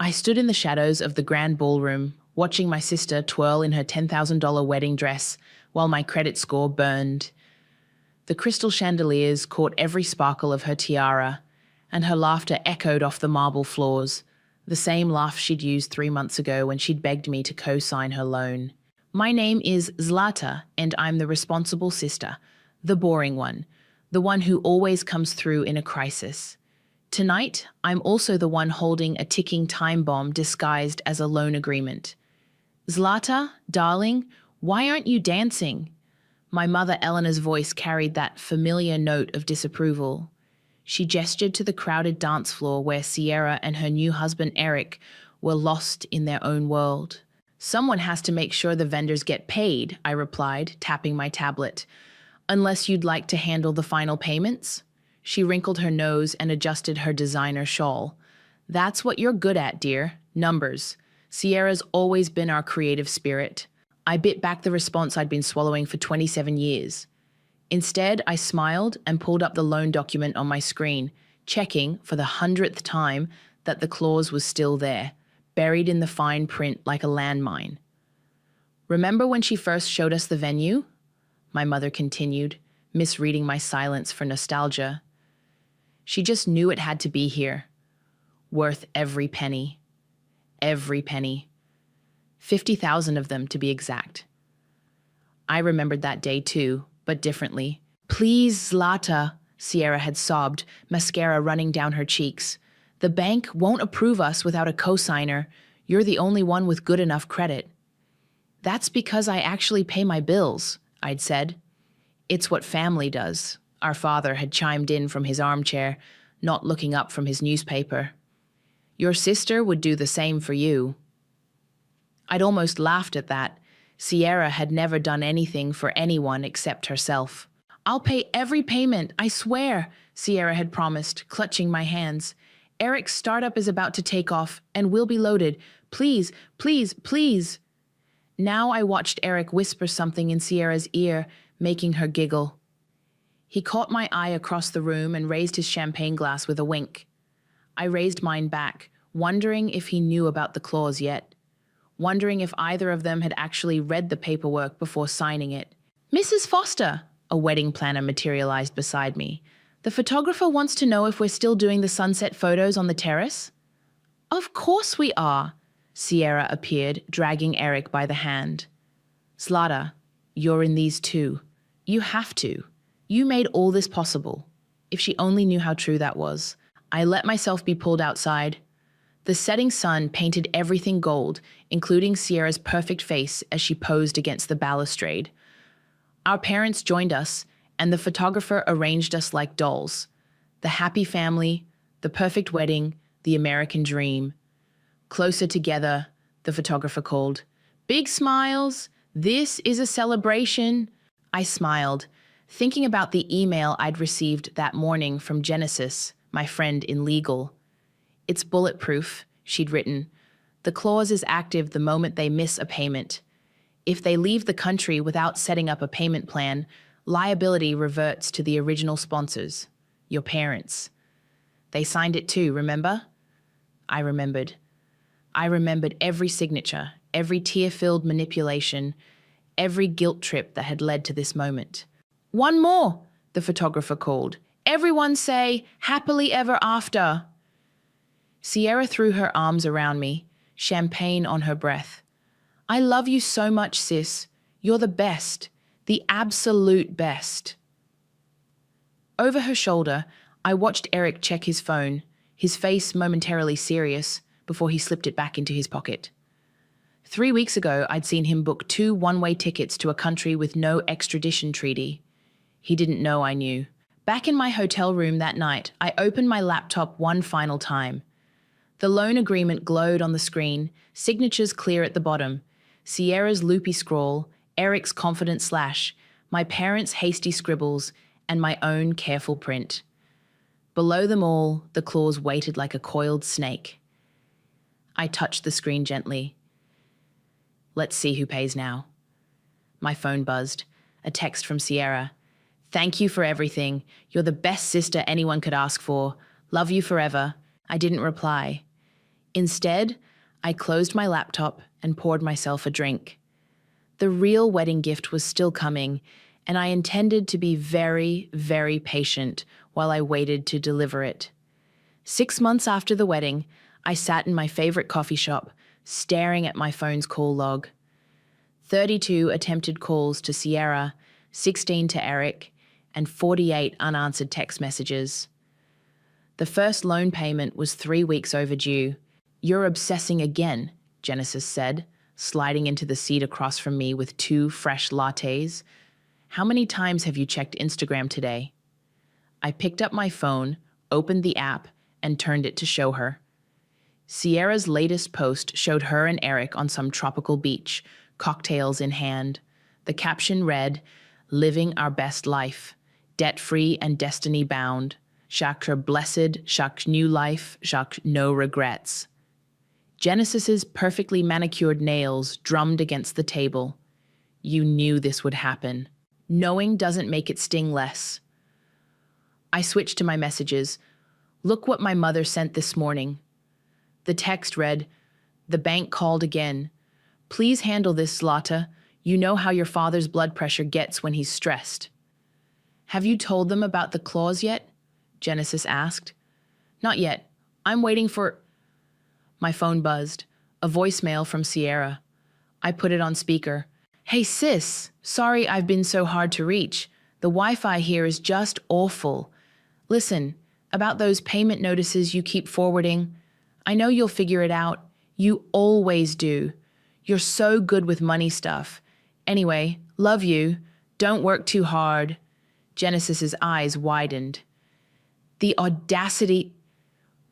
I stood in the shadows of the grand ballroom, watching my sister twirl in her $10,000 wedding dress while my credit score burned. The crystal chandeliers caught every sparkle of her tiara, and her laughter echoed off the marble floors, the same laugh she'd used 3 months ago when she'd begged me to co-sign her loan. My name is Zlata, and I'm the responsible sister, the boring one, the one who always comes through in a crisis. Tonight, I'm also the one holding a ticking time bomb disguised as a loan agreement. Zlata, darling, why aren't you dancing? My mother Eleanor's voice carried that familiar note of disapproval. She gestured to the crowded dance floor where Sierra and her new husband Eric were lost in their own world. Someone has to make sure the vendors get paid, I replied, tapping my tablet. Unless you'd like to handle the final payments? She wrinkled her nose and adjusted her designer shawl. That's what you're good at, dear. Numbers. Sierra's always been our creative spirit. I bit back the response I'd been swallowing for 27 years. Instead, I smiled and pulled up the loan document on my screen, checking, for the 100th time, that the clause was still there, buried in the fine print like a landmine. Remember when she first showed us the venue? My mother continued, misreading my silence for nostalgia. She just knew it had to be here. Worth every penny. Every penny. 50,000 of them, to be exact. I remembered that day too, but differently. Please, Zlata, Sierra had sobbed, mascara running down her cheeks. The bank won't approve us without a cosigner. You're the only one with good enough credit. That's because I actually pay my bills, I'd said. It's what family does, our father had chimed in from his armchair, not looking up from his newspaper. Your sister would do the same for you. I'd almost laughed at that. Sierra had never done anything for anyone except herself. I'll pay every payment, I swear, Sierra had promised, clutching my hands. Eric's startup is about to take off, and we'll be loaded. Please, please, please. Now I watched Eric whisper something in Sierra's ear, making her giggle. He caught my eye across the room and raised his champagne glass with a wink. I raised mine back, wondering if he knew about the clause yet. Wondering if either of them had actually read the paperwork before signing it. Mrs. Foster, a wedding planner materialized beside me. The photographer wants to know if we're still doing the sunset photos on the terrace. Of course we are, Sierra appeared, dragging Eric by the hand. Zlata, you're in these too. You have to. You made all this possible. If she only knew how true that was. I let myself be pulled outside. The setting sun painted everything gold, including Sierra's perfect face as she posed against the balustrade. Our parents joined us, and the photographer arranged us like dolls. The happy family, the perfect wedding, the American dream. Closer together, the photographer called. Big smiles. This is a celebration. I smiled, thinking about the email I'd received that morning from Genesis, my friend in legal. It's bulletproof, she'd written. The clause is active the moment they miss a payment. If they leave the country without setting up a payment plan, liability reverts to the original sponsors, your parents. They signed it too, remember? I remembered. I remembered every signature, every tear-filled manipulation, every guilt trip that had led to this moment. One more, the photographer called. Everyone say, happily ever after. Sierra threw her arms around me, champagne on her breath. I love you so much, sis. You're the best, the absolute best. Over her shoulder, I watched Eric check his phone, his face momentarily serious, before he slipped it back into his pocket. 3 weeks ago, I'd seen him book 2 one-way tickets to a country with no extradition treaty. He didn't know I knew. Back in my hotel room that night, I opened my laptop one final time. The loan agreement glowed on the screen, signatures clear at the bottom. Sierra's loopy scrawl, Eric's confident slash, my parents' hasty scribbles, and my own careful print. Below them all, the clause waited like a coiled snake. I touched the screen gently. Let's see who pays now. My phone buzzed. A text from Sierra. Thank you for everything. You're the best sister anyone could ask for. Love you forever. I didn't reply. Instead, I closed my laptop and poured myself a drink. The real wedding gift was still coming, and I intended to be very, very patient while I waited to deliver it. 6 months after the wedding, I sat in my favorite coffee shop, staring at my phone's call log. 32 attempted calls to Sierra, 16 to Eric, and 48 unanswered text messages. The first loan payment was 3 weeks overdue. "You're obsessing again," Genesis said, sliding into the seat across from me with 2 fresh lattes. "How many times have you checked Instagram today?" I picked up my phone, opened the app, and turned it to show her. Sierra's latest post showed her and Eric on some tropical beach, cocktails in hand. The caption read, "Living our best life, debt-free and destiny-bound. Chaque blessed, chaque new life, chaque no regrets." Genesis's perfectly manicured nails drummed against the table. You knew this would happen. Knowing doesn't make it sting less. I switched to my messages. "Look what my mother sent this morning." The text read, "The bank called again. Please handle this, Zlata. You know how your father's blood pressure gets when he's stressed." "Have you told them about the clause yet?" Genesis asked. "Not yet. I'm waiting for—" My phone buzzed. A voicemail from Sierra. I put it on speaker. "Hey sis, sorry I've been so hard to reach. The Wi-Fi here is just awful. Listen, about those payment notices you keep forwarding, I know you'll figure it out. You always do. You're so good with money stuff. Anyway, love you. Don't work too hard." Genesis's eyes widened. The audacity—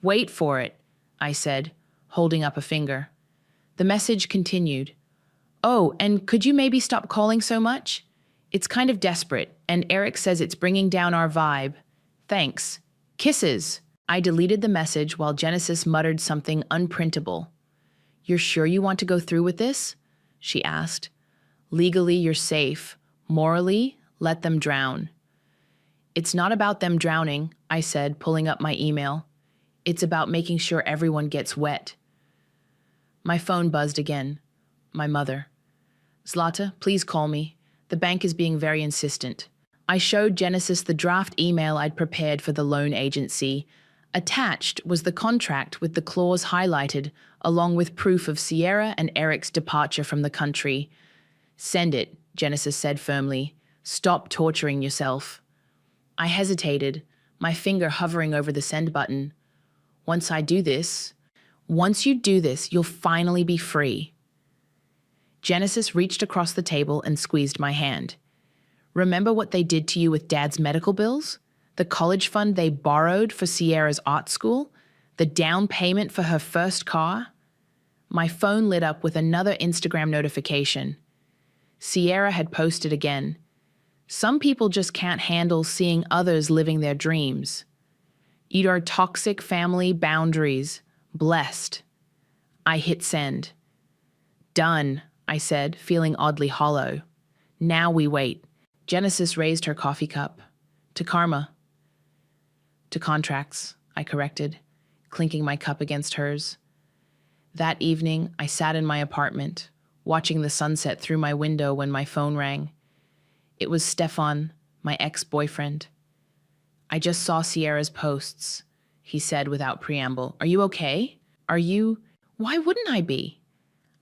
"Wait for it," I said, holding up a finger. The message continued. "Oh, and could you maybe stop calling so much? It's kind of desperate, and Eric says it's bringing down our vibe. Thanks. Kisses." I deleted the message while Genesis muttered something unprintable. "You're sure you want to go through with this?" she asked. "Legally, you're safe. Morally, let them drown." "It's not about them drowning," I said, pulling up my email. "It's about making sure everyone gets wet." My phone buzzed again. My mother. "Zlata, please call me. The bank is being very insistent." I showed Genesis the draft email I'd prepared for the loan agency. Attached was the contract with the clause highlighted, along with proof of Sierra and Eric's departure from the country. "Send it," Genesis said firmly. "Stop torturing yourself." I hesitated, my finger hovering over the send button. Once you do this, you'll finally be free." Genesis reached across the table and squeezed my hand. "Remember what they did to you with Dad's medical bills? The college fund they borrowed for Sierra's art school? The down payment for her first car?" My phone lit up with another Instagram notification. Sierra had posted again. "Some people just can't handle seeing others living their dreams. Your toxic family boundaries. Blessed." I hit send. "Done," I said, feeling oddly hollow. "Now we wait." Genesis raised her coffee cup. "To karma." "To contracts," I corrected, clinking my cup against hers. That evening, I sat in my apartment, watching the sunset through my window when my phone rang. It was Stefan, my ex-boyfriend. "I just saw Sierra's posts," he said without preamble. "Are you okay? Why wouldn't I be?"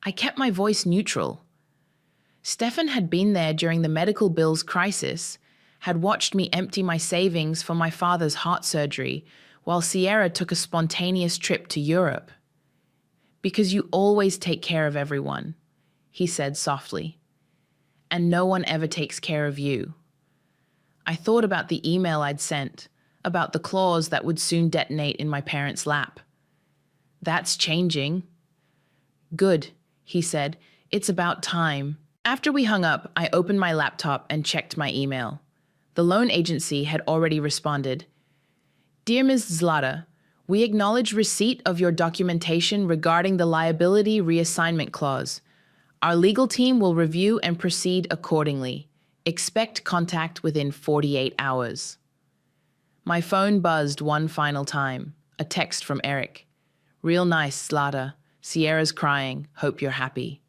I kept my voice neutral. Stefan had been there during the medical bills crisis, had watched me empty my savings for my father's heart surgery, while Sierra took a spontaneous trip to Europe. "Because you always take care of everyone," he said softly. "And no one ever takes care of you." I thought about the email I'd sent, about the clause that would soon detonate in my parents' lap. "That's changing." "Good," he said. "It's about time." After we hung up, I opened my laptop and checked my email. The loan agency had already responded. "Dear Ms. Zlata, we acknowledge receipt of your documentation regarding the liability reassignment clause. Our legal team will review and proceed accordingly. Expect contact within 48 hours." My phone buzzed one final time, a text from Eric. Real nice, Slaughter. Sierra's crying. Hope you're happy.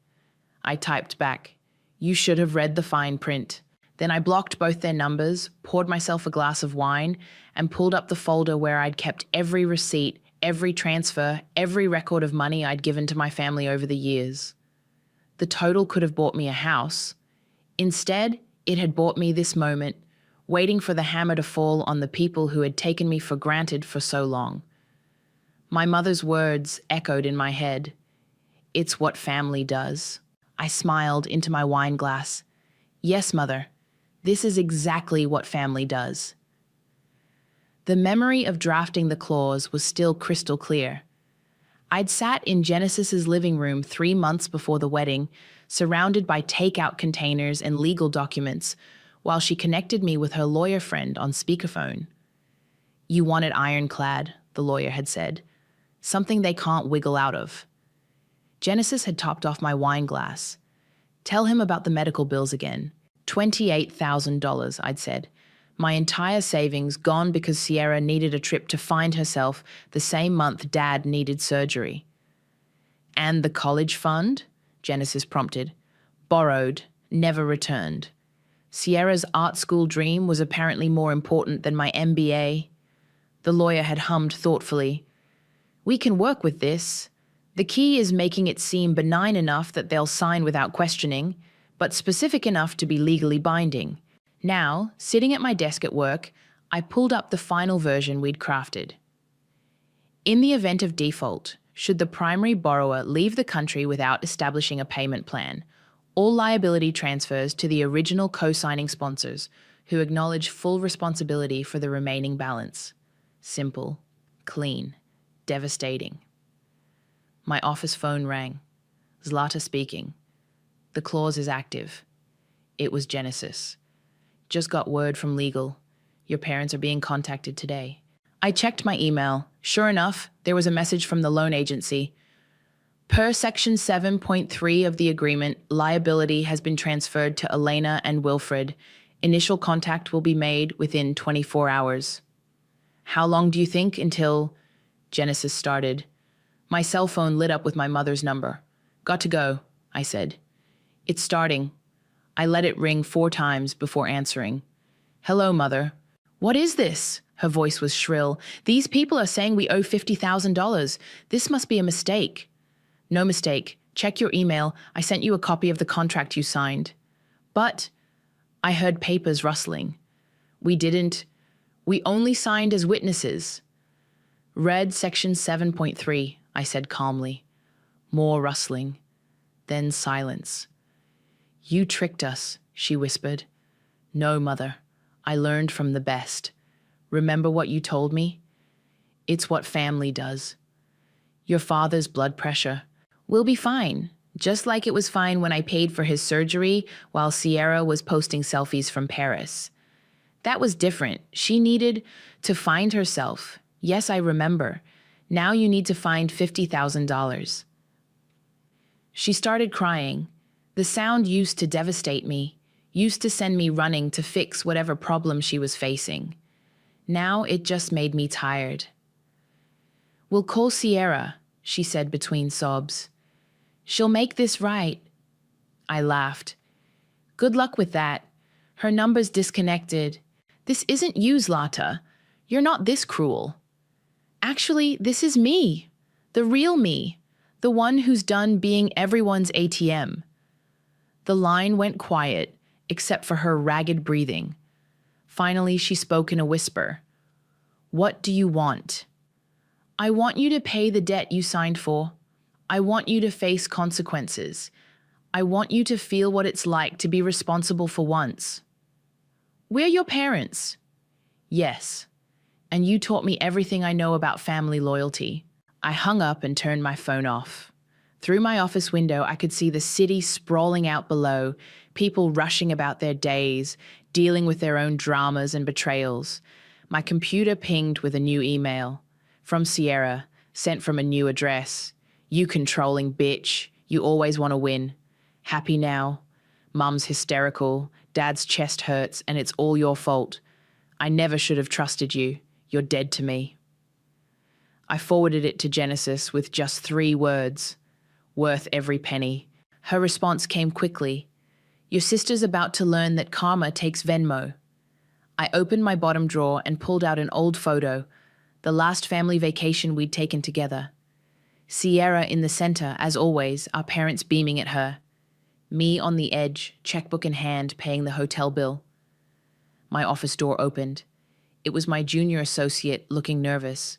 I typed back. You should have read the fine print. Then I blocked both their numbers, poured myself a glass of wine, and pulled up the folder where I'd kept every receipt, every transfer, every record of money I'd given to my family over the years. The total could have bought me a house. Instead, it had bought me this moment, waiting for the hammer to fall on the people who had taken me for granted for so long. My mother's words echoed in my head. It's what family does. I smiled into my wine glass. Yes, Mother. This is exactly what family does. The memory of drafting the clause was still crystal clear. I'd sat in Genesis's living room 3 months before the wedding, surrounded by takeout containers and legal documents, while she connected me with her lawyer friend on speakerphone. You want it ironclad, the lawyer had said. Something they can't wiggle out of. Genesis had topped off my wine glass. Tell him about the medical bills again. $28,000, I'd said. My entire savings gone because Sierra needed a trip to find herself the same month Dad needed surgery. And the college fund? Genesis prompted. Borrowed, never returned. Sierra's art school dream was apparently more important than my MBA. The lawyer had hummed thoughtfully. We can work with this. The key is making it seem benign enough that they'll sign without questioning, but specific enough to be legally binding. Now, sitting at my desk at work, I pulled up the final version we'd crafted. In the event of default, should the primary borrower leave the country without establishing a payment plan, all liability transfers to the original co-signing sponsors, who acknowledge full responsibility for the remaining balance. Simple, clean, devastating. My office phone rang. Zlata speaking. The clause is active. It was Genesis. Just got word from legal. Your parents are being contacted today. I checked my email. Sure enough, there was a message from the loan agency. Per Section 7.3 of the agreement, liability has been transferred to Elena and Wilfred. Initial contact will be made within 24 hours. How long do you think until... Genesis started. My cell phone lit up with my mother's number. Got to go, I said. It's starting. I let it ring 4 times before answering. Hello, Mother. What is this? Her voice was shrill. These people are saying we owe $50,000. This must be a mistake. No mistake. Check your email. I sent you a copy of the contract you signed. But I heard papers rustling. We only signed as witnesses. Read Section 7.3, I said calmly. More rustling. Then silence. You tricked us, she whispered. No, Mother. I learned from the best. Remember what you told me? It's what family does. Your father's blood pressure will be fine, just like it was fine when I paid for his surgery while Sierra was posting selfies from Paris. That was different. She needed to find herself. Yes, I remember. Now you need to find $50,000. She started crying. The sound used to devastate me, used to send me running to fix whatever problem she was facing. Now it just made me tired. We'll call Sierra, she said between sobs. She'll make this right. I laughed. Good luck with that. Her number's disconnected. This isn't you, Zlata. You're not this cruel. Actually, this is me. The real me. The one who's done being everyone's ATM. The line went quiet, except for her ragged breathing. Finally, she spoke in a whisper. What do you want? I want you to pay the debt you signed for. I want you to face consequences. I want you to feel what it's like to be responsible for once. We're your parents. Yes. And you taught me everything I know about family loyalty. I hung up and turned my phone off. Through my office window, I could see the city sprawling out below, people rushing about their days, dealing with their own dramas and betrayals. My computer pinged with a new email. From Sierra, sent from a new address. You controlling bitch. You always want to win. Happy now? Mum's hysterical. Dad's chest hurts, and it's all your fault. I never should have trusted you. You're dead to me. I forwarded it to Genesis with just 3 words. Worth every penny. Her response came quickly. Your sister's about to learn that karma takes Venmo. I opened my bottom drawer and pulled out an old photo, the last family vacation we'd taken together. Sierra in the center, as always, our parents beaming at her. Me on the edge, checkbook in hand, paying the hotel bill. My office door opened. It was my junior associate, looking nervous.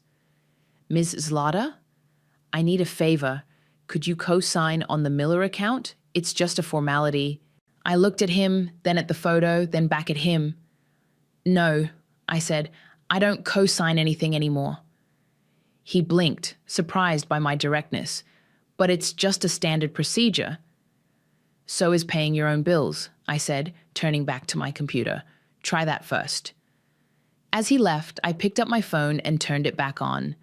Ms. Zlata? I need a favor. Could you co-sign on the Miller account? It's just a formality. I looked at him, then at the photo, then back at him. No, I said, I don't co-sign anything anymore. He blinked, surprised by my directness. But it's just a standard procedure. So is paying your own bills, I said, turning back to my computer. Try that first. As he left, I picked up my phone and turned it back on.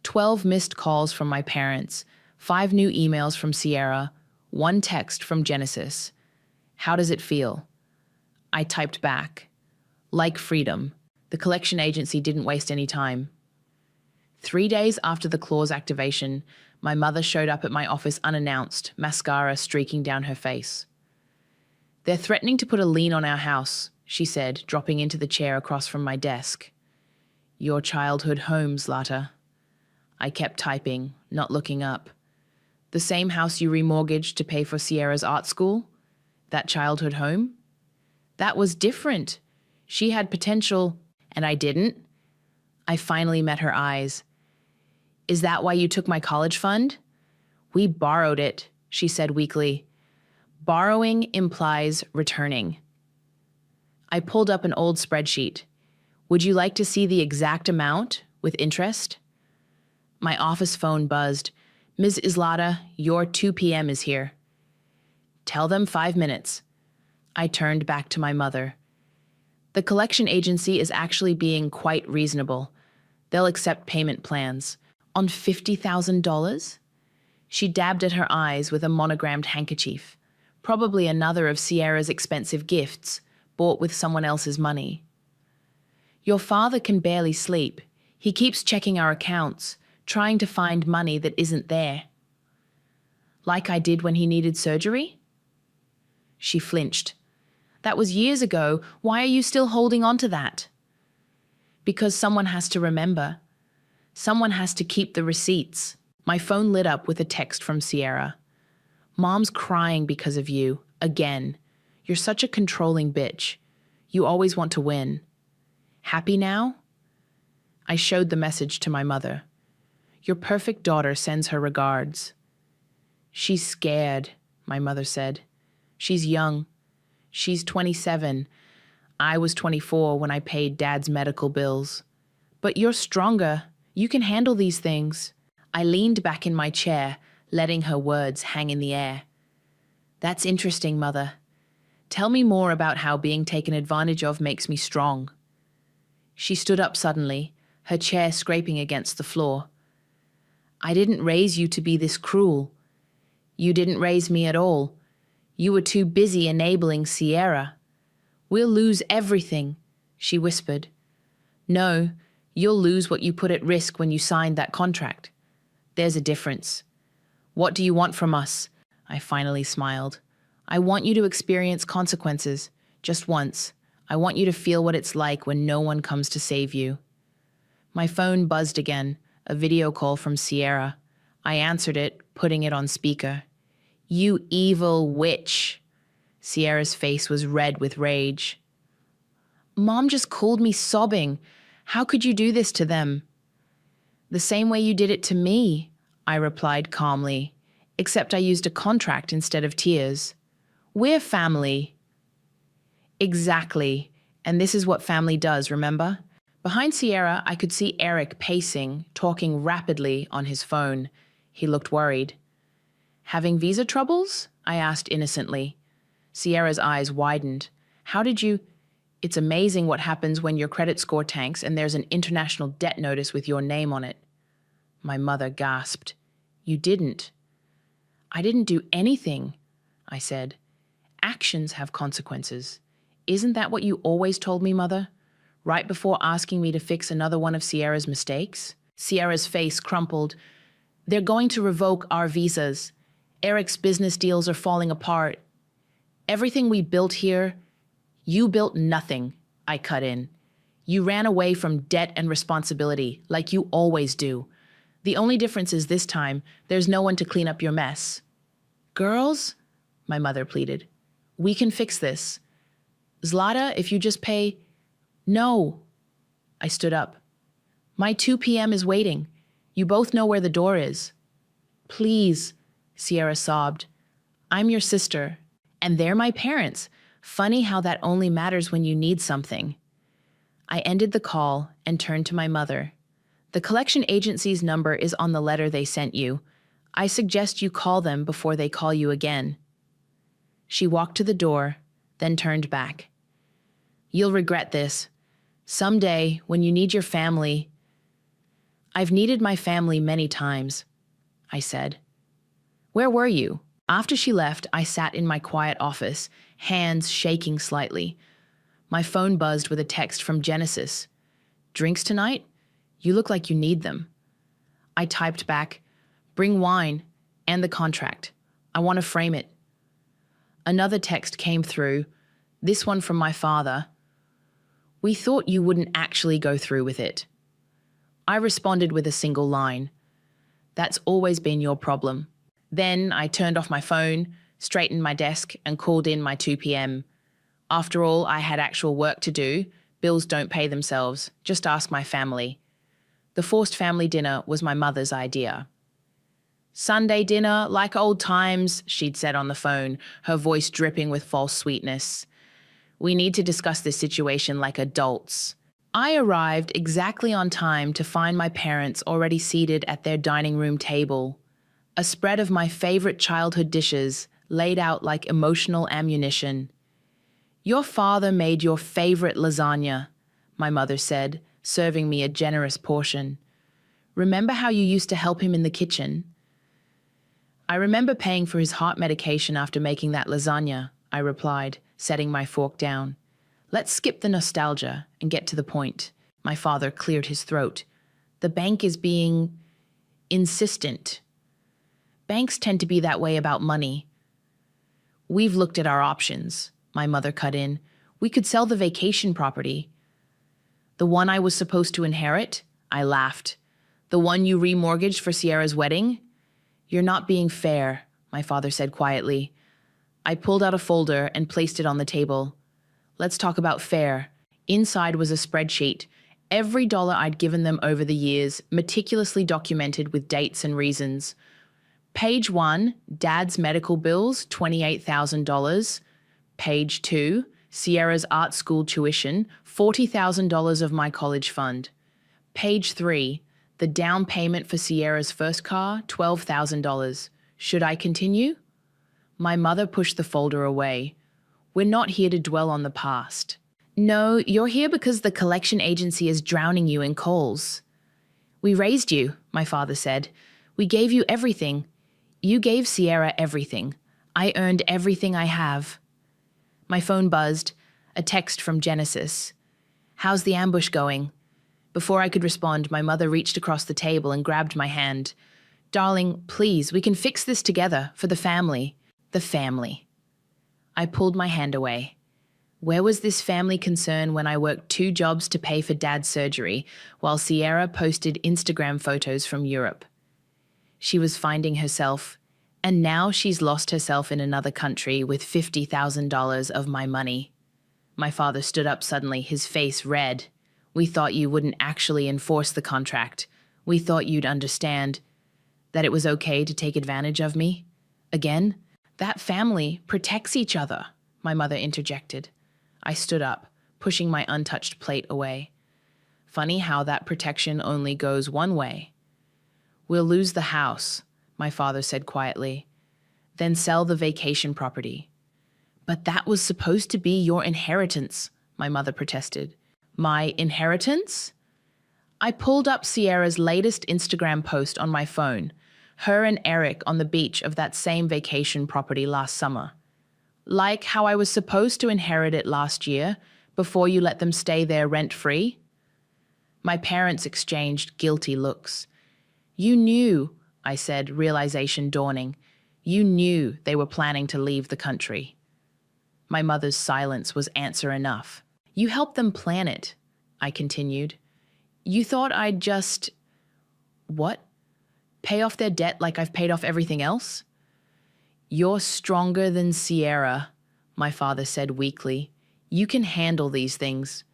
12 missed calls from my parents, 5 new emails from Sierra, 1 text from Genesis. How does it feel? I typed back. Like freedom. The collection agency didn't waste any time. 3 days after the clause activation, my mother showed up at my office unannounced, mascara streaking down her face. They're threatening to put a lien on our house, she said, dropping into the chair across from my desk. Your childhood home, Zlata. I kept typing, not looking up. The same house you remortgaged to pay for Sierra's art school? That childhood home? That was different. She had potential, and I didn't. I finally met her eyes. Is that why you took my college fund? We borrowed it, she said weakly. Borrowing implies returning. I pulled up an old spreadsheet. Would you like to see the exact amount with interest? My office phone buzzed. Ms. Zlata, your 2 p.m. is here. Tell them 5 minutes. I turned back to my mother. The collection agency is actually being quite reasonable. They'll accept payment plans. On $50,000? She dabbed at her eyes with a monogrammed handkerchief. Probably another of Sierra's expensive gifts, bought with someone else's money. Your father can barely sleep. He keeps checking our accounts, trying to find money that isn't there. Like I did when he needed surgery? She flinched. That was years ago. Why are you still holding on to that? Because someone has to remember. Someone has to keep the receipts. My phone lit up with a text from Sierra. Mom's crying because of you, again. You're such a controlling bitch. You always want to win. Happy now? I showed the message to my mother. Your perfect daughter sends her regards. She's scared, my mother said. She's young. She's 27. I was 24 when I paid Dad's medical bills. But you're stronger. You can handle these things. I leaned back in my chair, letting her words hang in the air. That's interesting, Mother. Tell me more about how being taken advantage of makes me strong. She stood up suddenly, her chair scraping against the floor. I didn't raise you to be this cruel. You didn't raise me at all. You were too busy enabling Sierra. We'll lose everything, she whispered. No, you'll lose what you put at risk when you signed that contract. There's a difference. What do you want from us? I finally smiled. I want you to experience consequences, just once. I want you to feel what it's like when no one comes to save you. My phone buzzed again, a video call from Sierra. I answered it, putting it on speaker. You evil witch. Sierra's face was red with rage. Mom just called me sobbing. How could you do this to them? The same way you did it to me, I replied calmly, except I used a contract instead of tears. We're family. Exactly. And this is what family does, remember? Behind Sierra, I could see Eric pacing, talking rapidly on his phone. He looked worried. Having visa troubles? I asked innocently. Sierra's eyes widened. How did you... It's amazing what happens when your credit score tanks and there's an international debt notice with your name on it. My mother gasped. You didn't. I didn't do anything, I said. Actions have consequences. Isn't that what you always told me, Mother? Right before asking me to fix another one of Sierra's mistakes? Sierra's face crumpled. They're going to revoke our visas. Eric's business deals are falling apart. Everything we built here, you built nothing, I cut in. You ran away from debt and responsibility, like you always do. The only difference is this time, there's no one to clean up your mess. Girls, my mother pleaded, we can fix this. Zlata, if you just pay... No. I stood up. My 2 p.m. is waiting. You both know where the door is. Please, Sierra sobbed. I'm your sister, and they're my parents. Funny how that only matters when you need something. I ended the call and turned to my mother. The collection agency's number is on the letter they sent you. I suggest you call them before they call you again. She walked to the door, then turned back. You'll regret this. Someday, when you need your family... I've needed my family many times, I said. Where were you? After she left, I sat in my quiet office, hands shaking slightly. My phone buzzed with a text from Genesis. Drinks tonight? You look like you need them. I typed back, bring wine and the contract. I want to frame it. Another text came through, this one from my father. We thought you wouldn't actually go through with it. I responded with a single line. That's always been your problem. Then I turned off my phone, straightened my desk, and called in my 2 p.m. After all, I had actual work to do. Bills don't pay themselves. Just ask my family. The forced family dinner was my mother's idea. Sunday dinner, like old times, she'd said on the phone, her voice dripping with false sweetness. We need to discuss this situation like adults. I arrived exactly on time to find my parents already seated at their dining room table. A spread of my favorite childhood dishes laid out like emotional ammunition. Your father made your favorite lasagna, my mother said, serving me a generous portion. Remember how you used to help him in the kitchen? I remember paying for his heart medication after making that lasagna, I replied, setting my fork down. Let's skip the nostalgia and get to the point. My father cleared his throat. The bank is being insistent. Banks tend to be that way about money. We've looked at our options, my mother cut in. We could sell the vacation property. The one I was supposed to inherit? I laughed. The one you remortgaged for Sierra's wedding? You're not being fair, my father said quietly. I pulled out a folder and placed it on the table. Let's talk about fair. Inside was a spreadsheet. Every dollar I'd given them over the years, meticulously documented with dates and reasons. Page 1, Dad's medical bills, $28,000. Page 2, Sierra's art school tuition, $40,000 of my college fund. Page 3, the down payment for Sierra's first car, $12,000. Should I continue? My mother pushed the folder away. We're not here to dwell on the past. No, you're here because the collection agency is drowning you in calls. We raised you, my father said. We gave you everything. You gave Sierra everything. I earned everything I have. My phone buzzed. A text from Genesis. How's the ambush going? Before I could respond, my mother reached across the table and grabbed my hand. Darling, please, we can fix this together for the family. The family. I pulled my hand away. Where was this family concern when I worked 2 jobs to pay for Dad's surgery while Sierra posted Instagram photos from Europe? She was finding herself, and now she's lost herself in another country with $50,000 of my money. My father stood up suddenly, his face red. We thought you wouldn't actually enforce the contract. We thought you'd understand that it was okay to take advantage of me. Again? That family protects each other, my mother interjected. I stood up, pushing my untouched plate away. Funny how that protection only goes one way. We'll lose the house, my father said quietly. Then sell the vacation property. But that was supposed to be your inheritance, my mother protested. My inheritance? I pulled up Sierra's latest Instagram post on my phone. Her and Eric on the beach of that same vacation property last summer. Like how I was supposed to inherit it last year, before you let them stay there rent-free? My parents exchanged guilty looks. You knew, I said, realization dawning. You knew they were planning to leave the country. My mother's silence was answer enough. You helped them plan it, I continued. You thought I'd just… What? Pay off their debt like I've paid off everything else? You're stronger than Sierra, my father said weakly. You can handle these things.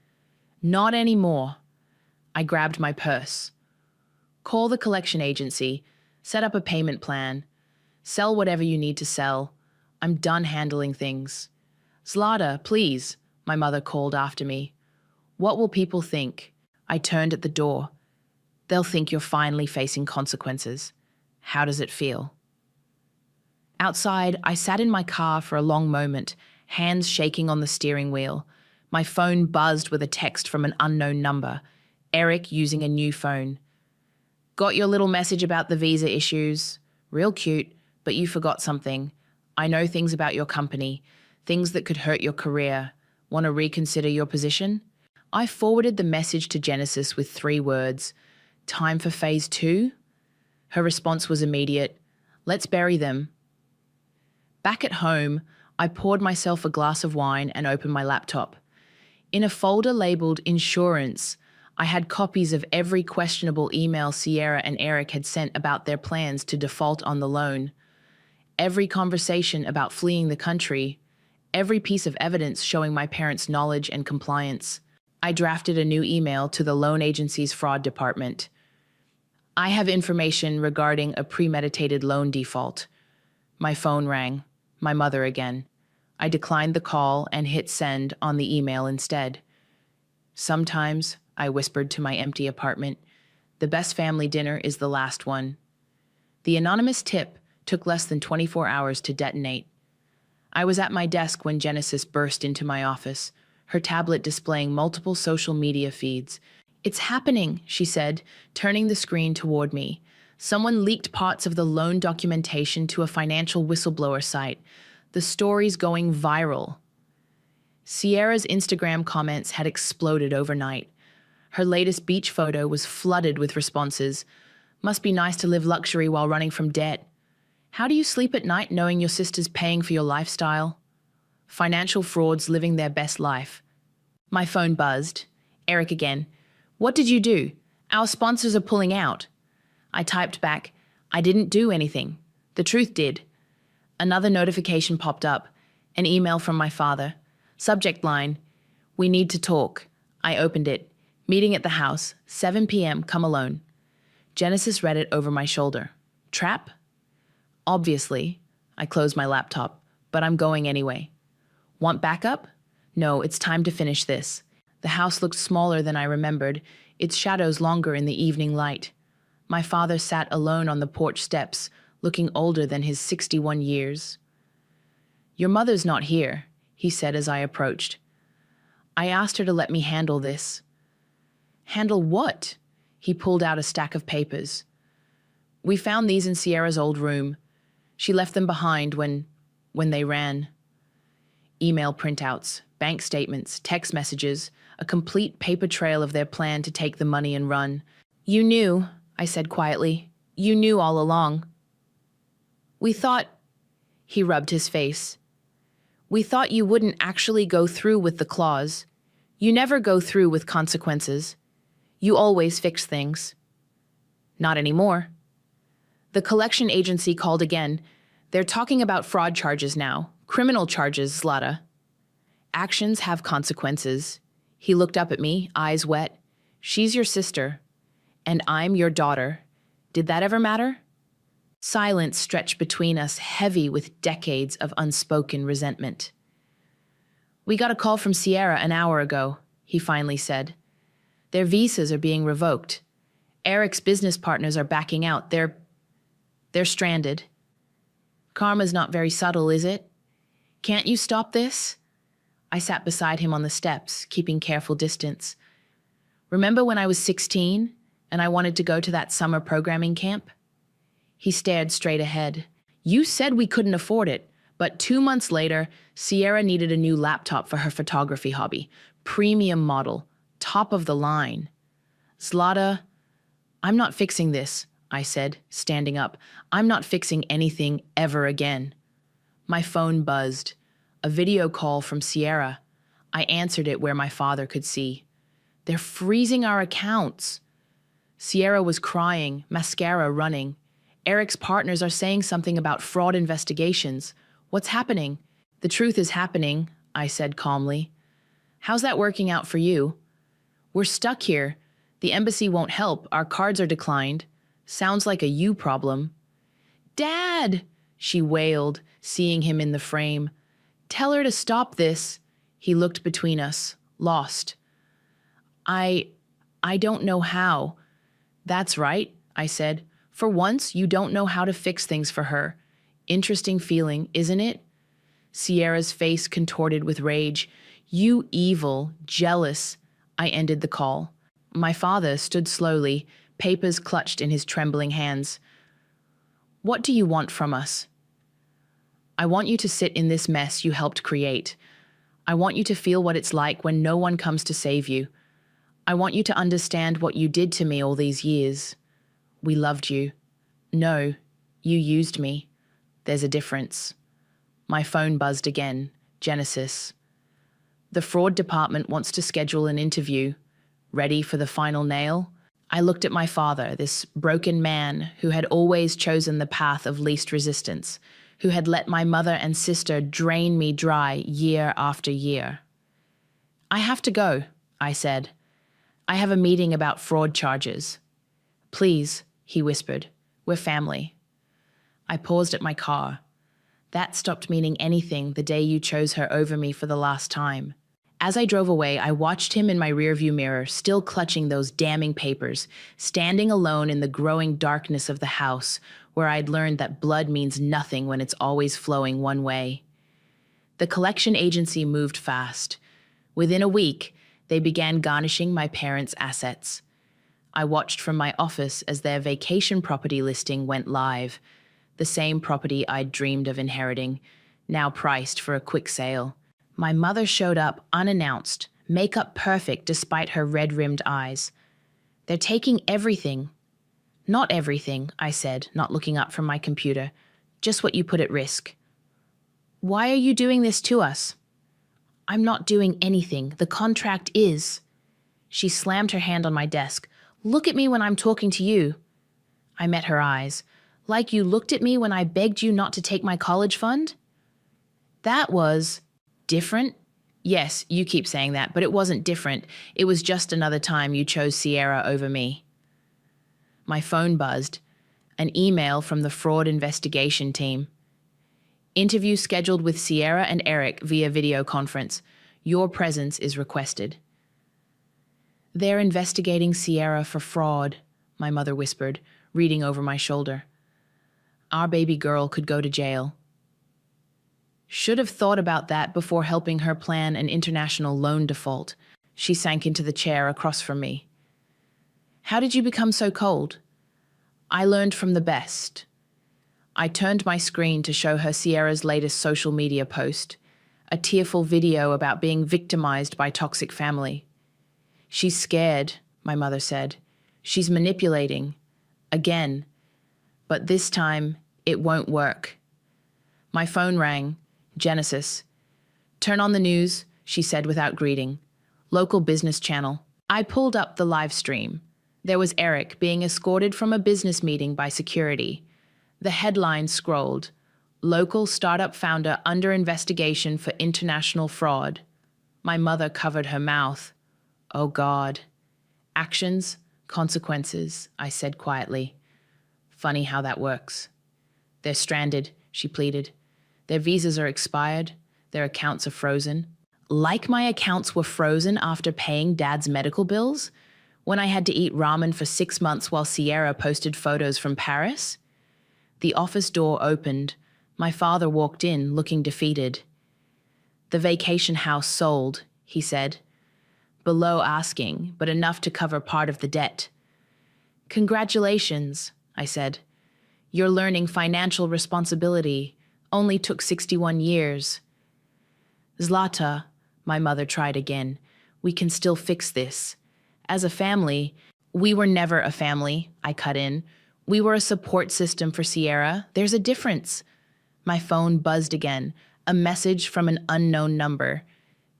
Not anymore. I grabbed my purse. Call the collection agency, set up a payment plan, sell whatever you need to sell. I'm done handling things. Zlata, please, my mother called after me. What will people think? I turned at the door. They'll think you're finally facing consequences. How does it feel? Outside, I sat in my car for a long moment, hands shaking on the steering wheel. My phone buzzed with a text from an unknown number. Eric using a new phone. Got your little message about the visa issues. Real cute, but you forgot something. I know things about your company, things that could hurt your career. Want to reconsider your position? I forwarded the message to Genesis with 3 words. Time for phase 2? Her response was immediate. Let's bury them. Back at home, I poured myself a glass of wine and opened my laptop. In a folder labeled Insurance, I had copies of every questionable email Sierra and Eric had sent about their plans to default on the loan, every conversation about fleeing the country, every piece of evidence showing my parents' knowledge and compliance. I drafted a new email to the loan agency's fraud department. I have information regarding a premeditated loan default. My phone rang. My mother again. I declined the call and hit send on the email instead. Sometimes, I whispered to my empty apartment, the best family dinner is the last one. The anonymous tip took less than 24 hours to detonate. I was at my desk when Genesis burst into my office, her tablet displaying multiple social media feeds. It's happening, she said, turning the screen toward me. Someone leaked parts of the loan documentation to a financial whistleblower site. The story's going viral. Sierra's Instagram comments had exploded overnight. Her latest beach photo was flooded with responses. Must be nice to live luxury while running from debt. How do you sleep at night knowing your sister's paying for your lifestyle? Financial frauds living their best life. My phone buzzed. Eric again. What did you do? Our sponsors are pulling out. I typed back, I didn't do anything. The truth did. Another notification popped up. An email from my father. Subject line, we need to talk. I opened it. Meeting at the house, 7 p.m., come alone. Genesis read it over my shoulder. Trap? Obviously. I closed my laptop, but I'm going anyway. Want backup? No, it's time to finish this. The house looked smaller than I remembered, its shadows longer in the evening light. My father sat alone on the porch steps, looking older than his 61 years. Your mother's not here, he said as I approached. I asked her to let me handle this. Handle what? He pulled out a stack of papers. We found these in Sierra's old room. She left them behind when they ran. Email printouts, bank statements, text messages, a complete paper trail of their plan to take the money and run. You knew, I said quietly. You knew all along. We thought, he rubbed his face. We thought you wouldn't actually go through with the clause. You never go through with consequences. You always fix things. Not anymore. The collection agency called again. They're talking about fraud charges now. Criminal charges, Zlata. Actions have consequences. He looked up at me, eyes wet. She's your sister. And I'm your daughter. Did that ever matter? Silence stretched between us, heavy with decades of unspoken resentment. We got a call from Sierra an hour ago, he finally said. Their visas are being revoked. Eric's business partners are backing out. They're stranded. Karma's not very subtle, is it? Can't you stop this? I sat beside him on the steps, keeping careful distance. Remember when I was 16 and I wanted to go to that summer programming camp? He stared straight ahead. You said we couldn't afford it, but 2 months later, Sierra needed a new laptop for her photography hobby. Premium model, top of the line. Zlata, I'm not fixing this, I said, standing up. I'm not fixing anything ever again. My phone buzzed. A video call from Sierra. I answered it where my father could see. They're freezing our accounts. Sierra was crying, mascara running. Eric's partners are saying something about fraud investigations. What's happening? The truth is happening, I said calmly. How's that working out for you? We're stuck here. The embassy won't help. Our cards are declined. Sounds like a you problem. Dad, she wailed, seeing him in the frame. Tell her to stop this. He looked between us, lost. I don't know how. That's right, I said. For once, you don't know how to fix things for her. Interesting feeling, isn't it? Sierra's face contorted with rage. You evil, jealous. I ended the call. My father stood slowly, papers clutched in his trembling hands. What do you want from us? I want you to sit in this mess you helped create. I want you to feel what it's like when no one comes to save you. I want you to understand what you did to me all these years. We loved you. No, you used me. There's a difference. My phone buzzed again. Genesis. The fraud department wants to schedule an interview. Ready for the final nail? I looked at my father, this broken man who had always chosen the path of least resistance, who had let my mother and sister drain me dry year after year. I have to go, I said. I have a meeting about fraud charges. Please, he whispered. We're family. I paused at my car. That stopped meaning anything the day you chose her over me for the last time. As I drove away, I watched him in my rearview mirror, still clutching those damning papers, standing alone in the growing darkness of the house, where I'd learned that blood means nothing when it's always flowing one way. The collection agency moved fast. Within a week, they began garnishing my parents' assets. I watched from my office as their vacation property listing went live, the same property I'd dreamed of inheriting, now priced for a quick sale. My mother showed up unannounced, makeup perfect despite her red-rimmed eyes. They're taking everything. Not everything, I said, not looking up from my computer. Just what you put at risk. Why are you doing this to us? I'm not doing anything. The contract is. She slammed her hand on my desk. Look at me when I'm talking to you. I met her eyes. Like you looked at me when I begged you not to take my college fund? That was different? Yes, you keep saying that, but it wasn't different. It was just another time you chose Sierra over me. My phone buzzed. An email from the fraud investigation team. Interview scheduled with Sierra and Eric via video conference. Your presence is requested. They're investigating Sierra for fraud, my mother whispered, reading over my shoulder. Our baby girl could go to jail. Should have thought about that before helping her plan an international loan default. She sank into the chair across from me. How did you become so cold? I learned from the best. I turned my screen to show her Sierra's latest social media post, a tearful video about being victimized by toxic family. She's scared, my mother said. She's manipulating. Again. But this time, it won't work. My phone rang. Genesis. Turn on the news, she said without greeting. Local business channel. I pulled up the live stream. There was Eric being escorted from a business meeting by security. The headline scrolled, Local startup founder under investigation for international fraud. My mother covered her mouth. Oh God. Actions, consequences, I said quietly. Funny how that works. They're stranded, she pleaded. Their visas are expired. Their accounts are frozen. Like my accounts were frozen after paying Dad's medical bills? When I had to eat ramen for 6 months while Sierra posted photos from Paris? The office door opened. My father walked in, looking defeated. The vacation house sold, he said. Below asking, but enough to cover part of the debt. Congratulations, I said. You're learning financial responsibility. Only took 61 years. Zlata, my mother tried again. We can still fix this. As a family, We were never a family, I cut in. We were a support system for Sierra. There's a difference. My phone buzzed again, a message from an unknown number.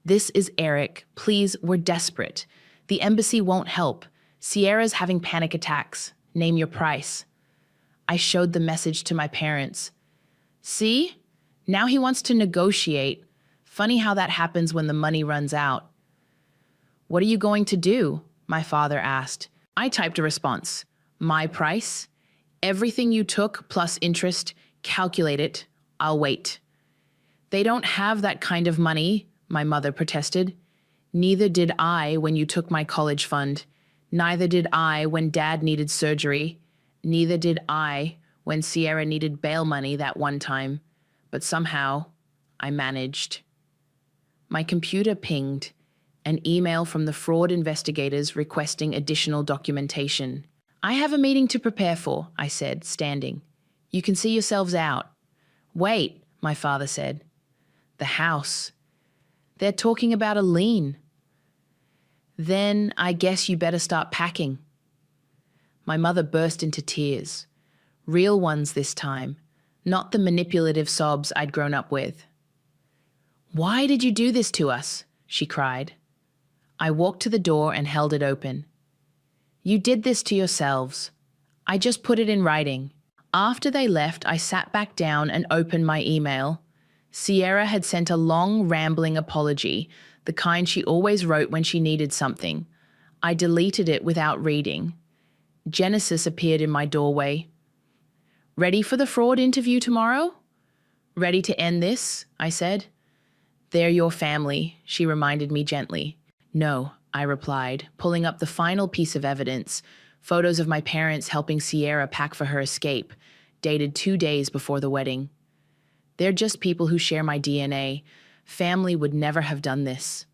This is Eric. Please, we're desperate. The embassy won't help. Sierra's having panic attacks. Name your price. I showed the message to my parents. See? Now he wants to negotiate. Funny how that happens when the money runs out. What are you going to do? My father asked. I typed a response. My price? Everything you took plus interest, calculate it. I'll wait. They don't have that kind of money, my mother protested. Neither did I when you took my college fund. Neither did I when Dad needed surgery. Neither did I when Sierra needed bail money that one time. But somehow, I managed. My computer pinged, an email from the fraud investigators requesting additional documentation. I have a meeting to prepare for, I said, standing. You can see yourselves out. Wait, my father said. The house. They're talking about a lien. Then I guess you better start packing. My mother burst into tears. Real ones this time, not the manipulative sobs I'd grown up with. Why did you do this to us? She cried. I walked to the door and held it open. You did this to yourselves. I just put it in writing. After they left, I sat back down and opened my email. Sierra had sent a long, rambling apology, the kind she always wrote when she needed something. I deleted it without reading. Genesis appeared in my doorway. Ready for the fraud interview tomorrow? Ready to end this? I said. They're your family, she reminded me gently. No, I replied, pulling up the final piece of evidence, photos of my parents helping Sierra pack for her escape, dated 2 days before the wedding. They're just people who share my DNA. Family would never have done this.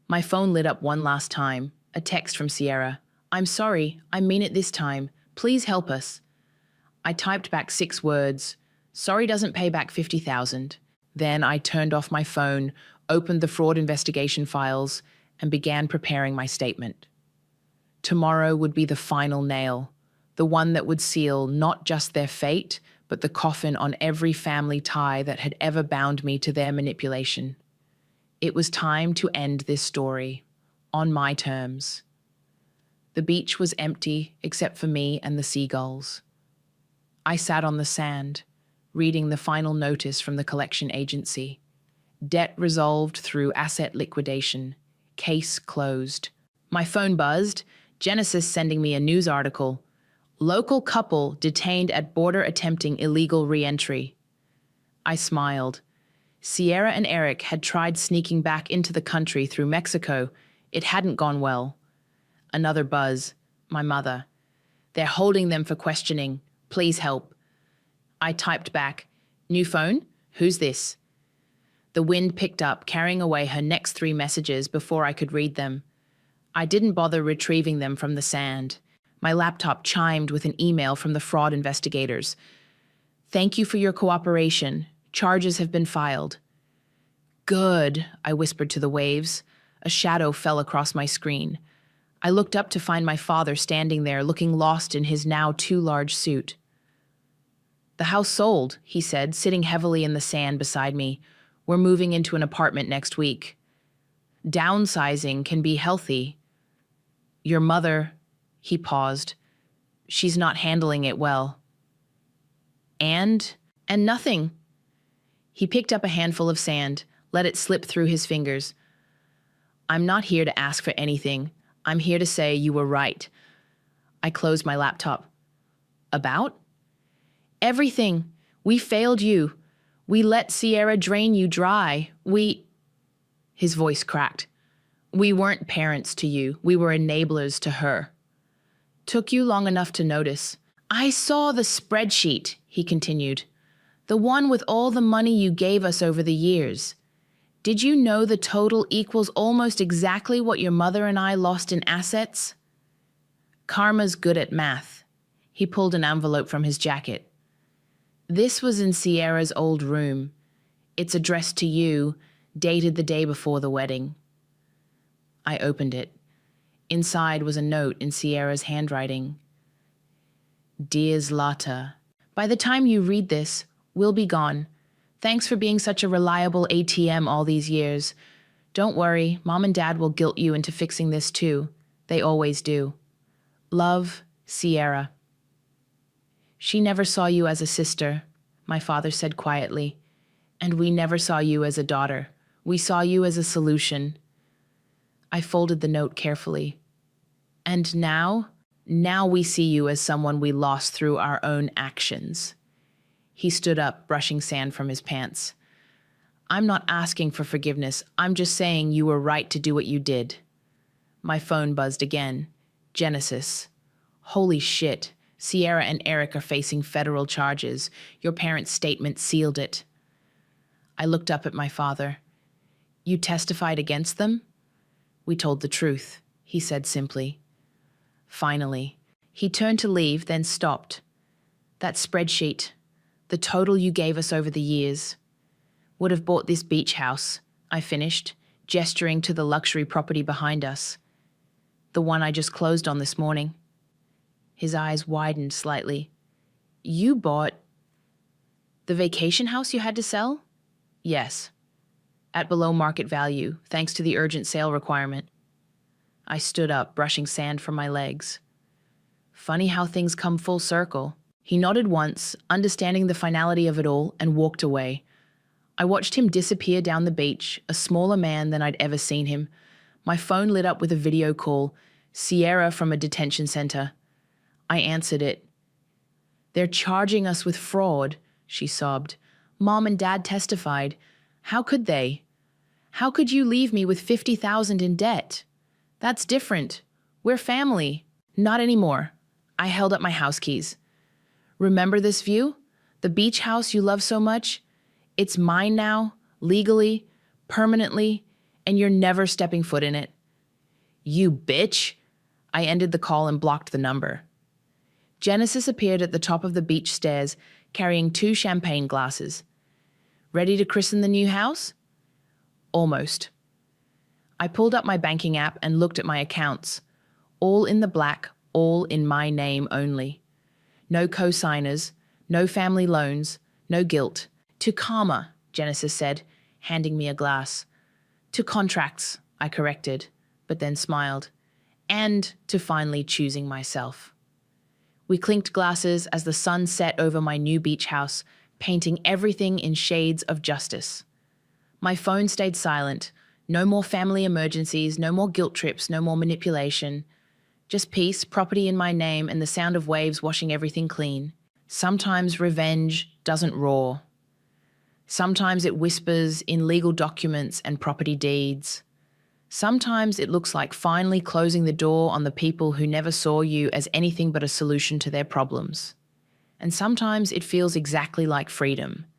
My phone lit up one last time, a text from Sierra. I'm sorry, I mean it this time. Please help us. I typed back 6 words. Sorry doesn't pay back $50,000. Then I turned off my phone, opened the fraud investigation files, and began preparing my statement. Tomorrow would be the final nail, the one that would seal not just their fate, but the coffin on every family tie that had ever bound me to their manipulation. It was time to end this story, on my terms. The beach was empty except for me and the seagulls. I sat on the sand, reading the final notice from the collection agency. Debt resolved through asset liquidation. Case closed. My phone buzzed, Genesis sending me a news article. Local couple detained at border attempting illegal re-entry. I smiled. Sierra and Eric had tried sneaking back into the country through Mexico. It hadn't gone well. Another buzz. My mother. They're holding them for questioning. Please help. I typed back. New phone? Who's this? The wind picked up, carrying away her next 3 messages before I could read them. I didn't bother retrieving them from the sand. My laptop chimed with an email from the fraud investigators. Thank you for your cooperation. Charges have been filed. Good, I whispered to the waves. A shadow fell across my screen. I looked up to find my father standing there, looking lost in his now too large suit. The house sold, he said, sitting heavily in the sand beside me. We're moving into an apartment next week. Downsizing can be healthy. Your mother, he paused. She's not handling it well. And nothing. He picked up a handful of sand, let it slip through his fingers. I'm not here to ask for anything. I'm here to say you were right. I closed my laptop. About? Everything. We failed you. We let Sierra drain you dry. His voice cracked. We weren't parents to you. We were enablers to her. Took you long enough to notice. I saw the spreadsheet, he continued. The one with all the money you gave us over the years. Did you know the total equals almost exactly what your mother and I lost in assets? Karma's good at math. He pulled an envelope from his jacket. This was in Sierra's old room. It's addressed to you, dated the day before the wedding. I opened it. Inside was a note in Sierra's handwriting. Dear Zlata, by the time you read this, we'll be gone. Thanks for being such a reliable ATM all these years. Don't worry, Mom and Dad will guilt you into fixing this too. They always do. Love, Sierra. She never saw you as a sister, my father said quietly. And we never saw you as a daughter. We saw you as a solution. I folded the note carefully. And now we see you as someone we lost through our own actions. He stood up, brushing sand from his pants. I'm not asking for forgiveness. I'm just saying you were right to do what you did. My phone buzzed again. Genesis. Holy shit. Sierra and Eric are facing federal charges. Your parents' statement sealed it. I looked up at my father. You testified against them? We told the truth, he said simply. Finally. He turned to leave, then stopped. That spreadsheet, the total you gave us over the years, would have bought this beach house, I finished, gesturing to the luxury property behind us. The one I just closed on this morning. His eyes widened slightly. You bought the vacation house you had to sell? Yes. At below market value, thanks to the urgent sale requirement. I stood up, brushing sand from my legs. Funny how things come full circle. He nodded once, understanding the finality of it all, and walked away. I watched him disappear down the beach, a smaller man than I'd ever seen him. My phone lit up with a video call, Sierra from a detention center. I answered it. They're charging us with fraud, she sobbed. Mom and Dad testified. How could they? How could you leave me with $50,000 in debt? That's different. We're family. Not anymore. I held up my house keys. Remember this view? The beach house you love so much? It's mine now, legally, permanently, and you're never stepping foot in it. You bitch! I ended the call and blocked the number. Genesis appeared at the top of the beach stairs, carrying 2 champagne glasses. Ready to christen the new house? Almost. I pulled up my banking app and looked at my accounts. All in the black, all in my name only. No co-signers, no family loans, no guilt. To karma, Genesis said, handing me a glass. To contracts, I corrected, but then smiled. And to finally choosing myself. We clinked glasses as the sun set over my new beach house, painting everything in shades of justice. My phone stayed silent. No more family emergencies, no more guilt trips, no more manipulation. Just peace, property in my name, and the sound of waves washing everything clean. Sometimes revenge doesn't roar. Sometimes it whispers in legal documents and property deeds. Sometimes it looks like finally closing the door on the people who never saw you as anything but a solution to their problems. And sometimes it feels exactly like freedom.